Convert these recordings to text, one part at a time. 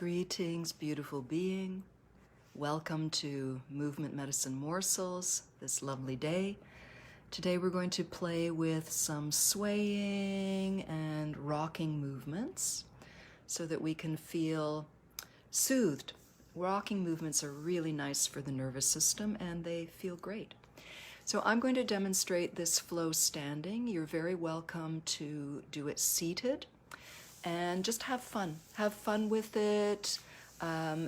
Greetings, beautiful being. Welcome to Movement Medicine Morsels this lovely day. Today we're going to play with some swaying and rocking movements so that we can feel soothed. Rocking movements are really nice for the nervous system and they feel great. So I'm going to demonstrate this flow standing. You're very welcome to do it seated. And just have fun. Have fun with it.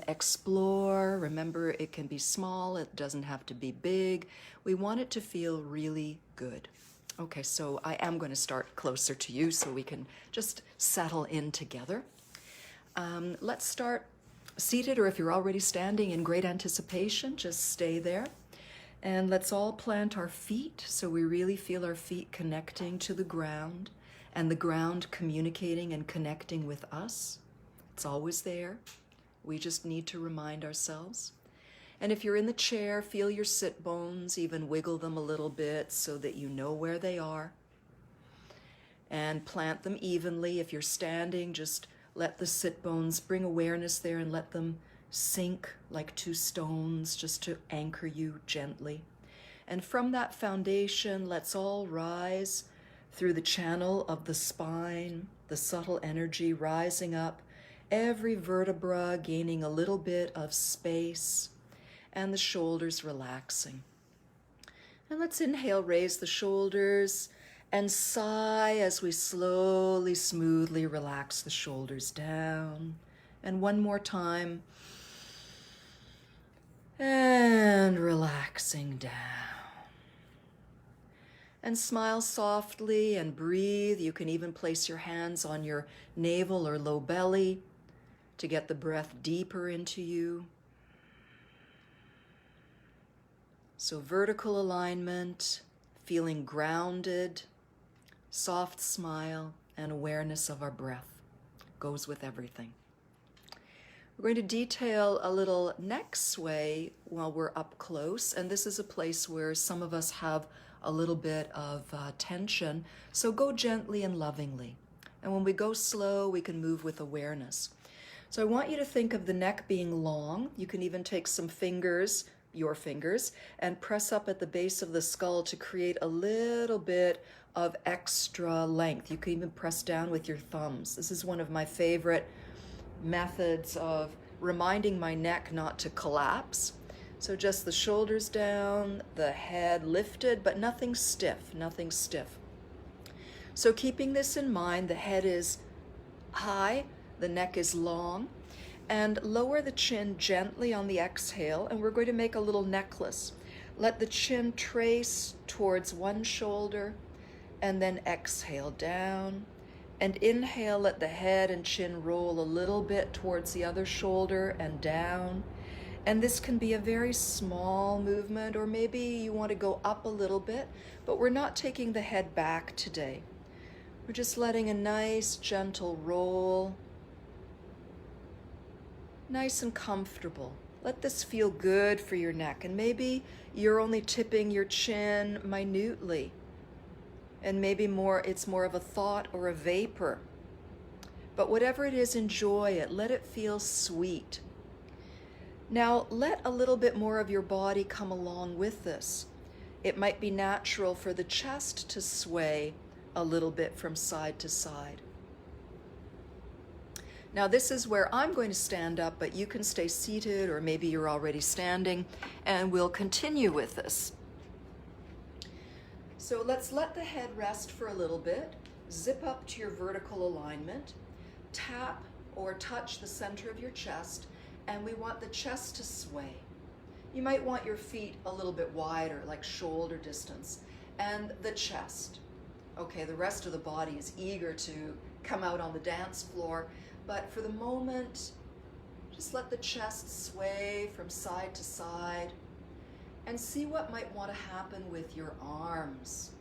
Explore. Remember, it can be small. It doesn't have to be big. We want it to feel really good. Okay, so I am going to start closer to you so we can just settle in together. Let's start seated, or if you're already standing in great anticipation, just stay there. And let's all plant our feet so we really feel our feet connecting to the ground. And the ground communicating and connecting with us. It's always there. We just need to remind ourselves. And if you're in the chair, feel your sit bones, even wiggle them a little bit so that you know where they are. And plant them evenly. If you're standing, just let the sit bones bring awareness there and let them sink like two stones just to anchor you gently. And from that foundation, let's all rise through the channel of the spine, the subtle energy rising up, every vertebra gaining a little bit of space, and the shoulders relaxing. And let's inhale, raise the shoulders, and sigh as we slowly, smoothly relax the shoulders down. And one more time, and relaxing down. And smile softly and breathe. You can even place your hands on your navel or low belly to get the breath deeper into you. So vertical alignment, feeling grounded, soft smile, and awareness of our breath goes with everything. We're going to detail a little neck sway while we're up close, and this is a place where some of us have a little bit of tension, so go gently and lovingly. And when we go slow, we can move with awareness. So I want you to think of the neck being long. You can even take some fingers, your fingers, and press up at the base of the skull to create a little bit of extra length. You can even press down with your thumbs. This is one of my favorite methods of reminding my neck not to collapse. So just the shoulders down, the head lifted, but nothing stiff, nothing stiff. So keeping this in mind, the head is high, the neck is long, and lower the chin gently on the exhale, and we're going to make a little necklace. Let the chin trace towards one shoulder, and then exhale down. And inhale, let the head and chin roll a little bit towards the other shoulder and down. And this can be a very small movement, or maybe you want to go up a little bit, but we're not taking the head back today. We're just letting a nice, gentle roll. Nice and comfortable. Let this feel good for your neck. And maybe you're only tipping your chin minutely. And maybe it's more of a thought or a vapor. But whatever it is, enjoy it. Let it feel sweet. Now, let a little bit more of your body come along with this. It might be natural for the chest to sway a little bit from side to side. Now, this is where I'm going to stand up, but you can stay seated, or maybe you're already standing, and we'll continue with this. So let's let the head rest for a little bit. Zip up to your vertical alignment. Tap or touch the center of your chest. And we want the chest to sway. You might want your feet a little bit wider, like shoulder distance, and the chest. Okay, the rest of the body is eager to come out on the dance floor, but for the moment, just let the chest sway from side to side and see what might want to happen with your arms.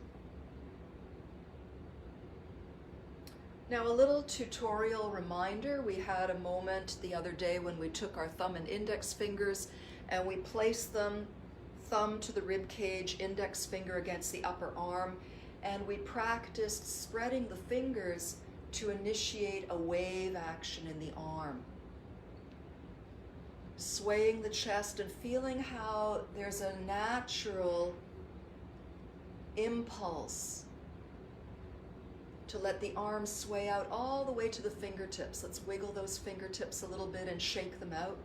Now, a little tutorial reminder. We had a moment the other day when we took our thumb and index fingers and we placed them, thumb to the rib cage, index finger against the upper arm, and we practiced spreading the fingers to initiate a wave action in the arm. swaying the chest and feeling how there's a natural impulse to let the arms sway out all the way to the fingertips. Let's wiggle those fingertips a little bit and shake them out.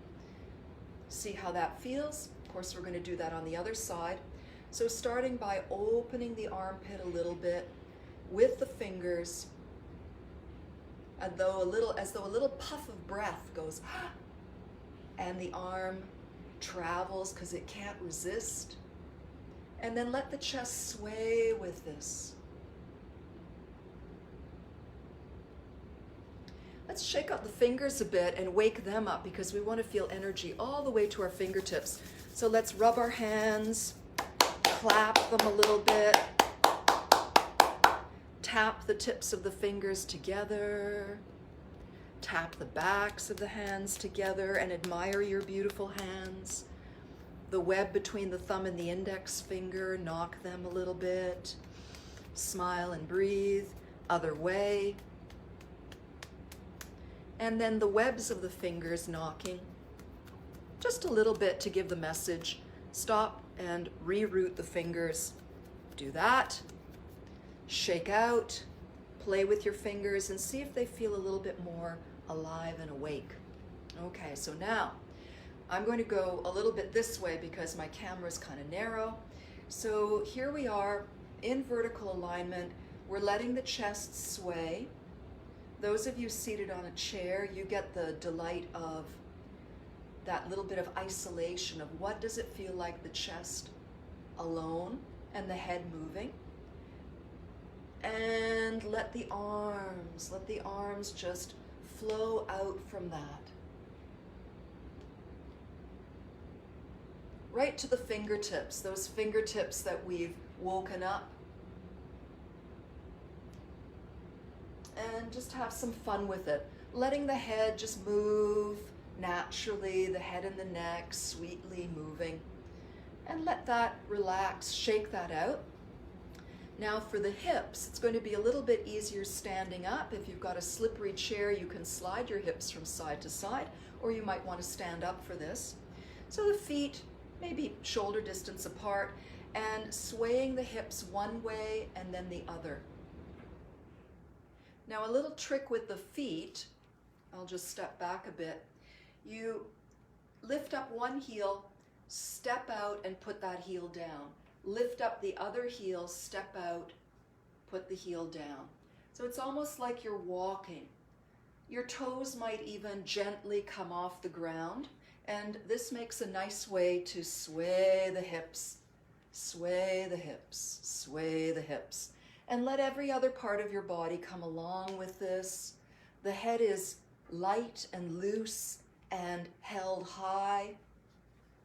See how that feels. Of course, we're going to do that on the other side. So starting by opening the armpit a little bit with the fingers, as though a little puff of breath goes, and the arm travels because it can't resist. And then let the chest sway with this. Let's shake out the fingers a bit and wake them up because we want to feel energy all the way to our fingertips. So let's rub our hands, clap them a little bit, tap the tips of the fingers together, tap the backs of the hands together, and admire your beautiful hands. The web between the thumb and the index finger, knock them a little bit. Smile and breathe. Other way. And then the webs of the fingers knocking just a little bit to give the message. Stop and reroute the fingers. Do that. Shake out. Play with your fingers and see if they feel a little bit more alive and awake. Okay, so now I'm going to go a little bit this way because my camera is kind of narrow. So here we are in vertical alignment. We're letting the chest sway. Those of you seated on a chair, you get the delight of that little bit of isolation of what does it feel like, the chest alone and the head moving. And let the arms just flow out from that. Right to the fingertips, those fingertips that we've woken up. And just have some fun with it. Letting the head just move naturally, the head and the neck sweetly moving. And let that relax, shake that out. Now for the hips, it's going to be a little bit easier standing up. If you've got a slippery chair, you can slide your hips from side to side, or you might want to stand up for this. So the feet maybe shoulder distance apart, and swaying the hips one way and then the other. Now a little trick with the feet, I'll just step back a bit. You lift up one heel, step out and put that heel down. Lift up the other heel, step out, put the heel down. So it's almost like you're walking. Your toes might even gently come off the ground, and this makes a nice way to sway the hips, sway the hips, sway the hips. And let every other part of your body come along with this. The head is light and loose and held high.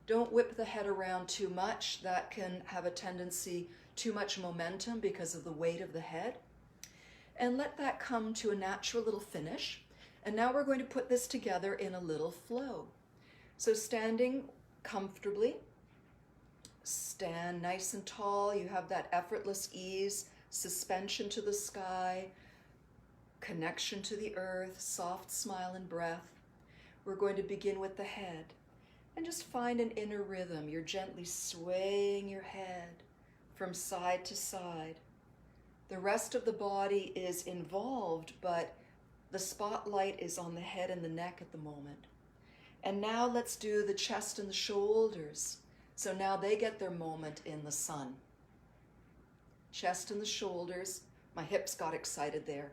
Don't whip the head around too much. That can have a tendency, too much momentum because of the weight of the head. And let that come to a natural little finish. And now we're going to put this together in a little flow. So standing comfortably, stand nice and tall. You have that effortless ease, suspension to the sky, connection to the earth, soft smile and breath. We're going to begin with the head and just find an inner rhythm. You're gently swaying your head from side to side. The rest of the body is involved, but the spotlight is on the head and the neck at the moment. And now let's do the chest and the shoulders. So now they get their moment in the sun. Chest and the shoulders. My hips got excited there.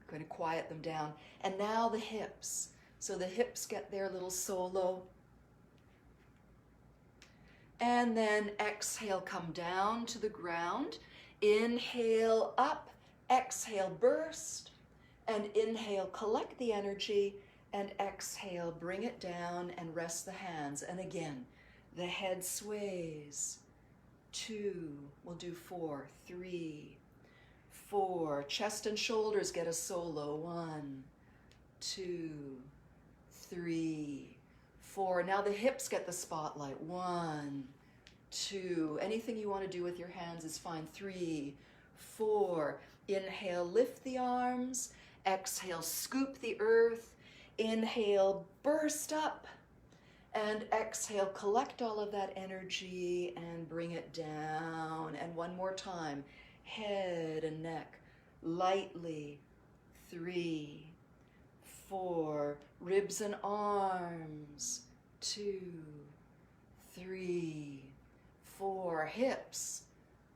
I'm going to quiet them down. And now the hips. So the hips get their little solo. And then exhale, come down to the ground. Inhale up, exhale, burst. And inhale, collect the energy. And exhale, bring it down and rest the hands. And again, the head sways. 2, we'll do 4, 3, 4. Chest and shoulders get a solo. 1, 2, 3, 4. Now the hips get the spotlight. 1, 2. Anything you want to do with your hands is fine. 3, 4. Inhale, lift the arms. Exhale, scoop the earth. Inhale, burst up. And exhale, collect all of that energy and bring it down. And one more time, head and neck, lightly. 3, 4, ribs and arms. 2, 3, 4, hips.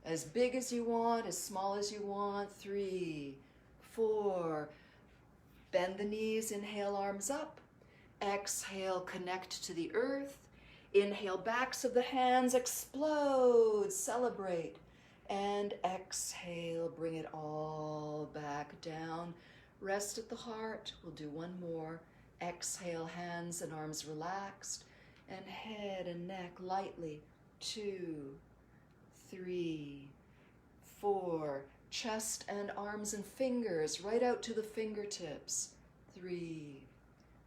As big as you want, as small as you want. 3, 4, bend the knees, inhale, arms up. Exhale, connect to the earth. Inhale, backs of the hands explode, celebrate. And exhale, bring it all back down. Rest at the heart. We'll do one more. Exhale, hands and arms relaxed. And head and neck lightly. 2, 3, 4. Chest and arms and fingers right out to the fingertips. 3,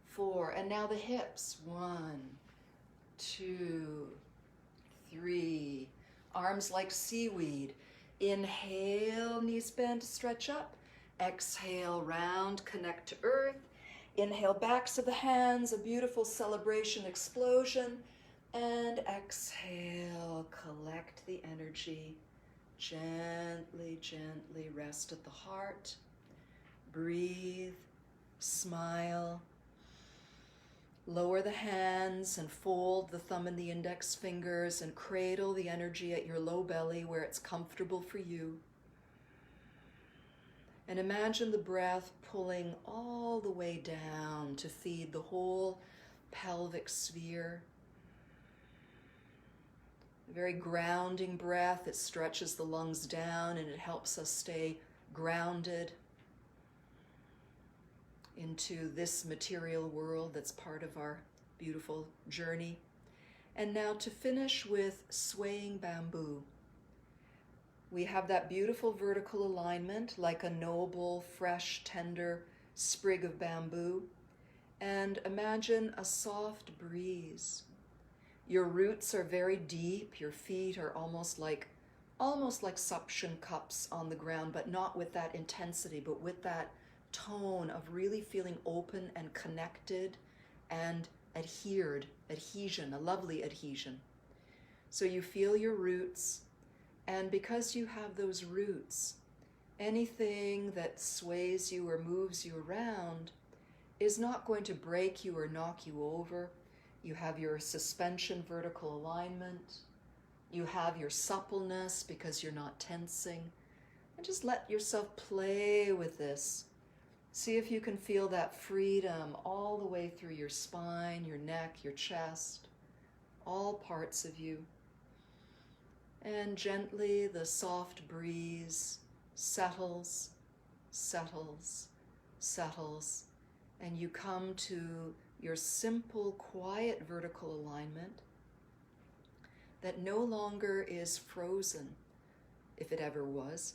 4. And now the hips. 1, 2, 3. Arms like seaweed. Inhale, knees bend, stretch up. Exhale, round, connect to earth. Inhale, backs of the hands, a beautiful celebration explosion. And exhale, collect the energy. Gently, gently rest at the heart. Breathe, smile. Lower the hands and fold the thumb and the index fingers and cradle the energy at your low belly where it's comfortable for you. And imagine the breath pulling all the way down to feed the whole pelvic sphere. A very grounding breath. It stretches the lungs down and it helps us stay grounded into this material world that's part of our beautiful journey. And now to finish with swaying bamboo. We have that beautiful vertical alignment like a noble, fresh, tender sprig of bamboo. And imagine a soft breeze. Your roots are very deep. Your feet are almost like suction cups on the ground, but not with that intensity, but with that tone of really feeling open and connected and adhesion, a lovely adhesion. So you feel your roots, and because you have those roots, anything that sways you or moves you around is not going to break you or knock you over. You have your suspension vertical alignment. You have your suppleness because you're not tensing. And just let yourself play with this. See if you can feel that freedom all the way through your spine, your neck, your chest, all parts of you. And gently the soft breeze settles, settles, settles, and you come to your simple, quiet vertical alignment that no longer is frozen, if it ever was,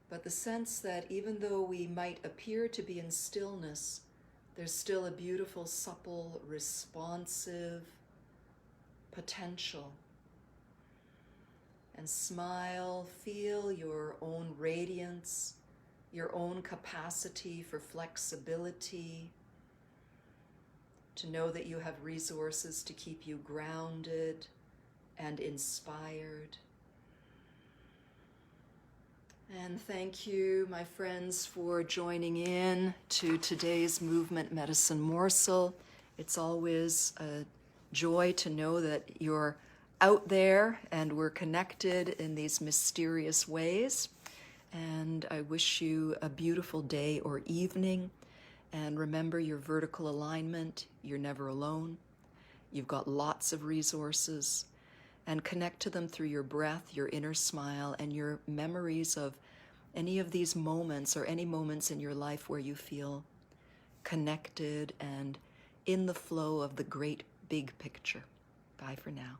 but the sense that even though we might appear to be in stillness, there's still a beautiful, supple, responsive potential. And smile, feel your own radiance, your own capacity for flexibility, to know that you have resources to keep you grounded and inspired. And thank you, my friends, for joining in to today's Movement Medicine Morsel. It's always a joy to know that you're out there and we're connected in these mysterious ways. And I wish you a beautiful day or evening. And remember your vertical alignment. You're never alone. You've got lots of resources. And connect to them through your breath, your inner smile, and your memories of any of these moments or any moments in your life where you feel connected and in the flow of the great big picture. Bye for now.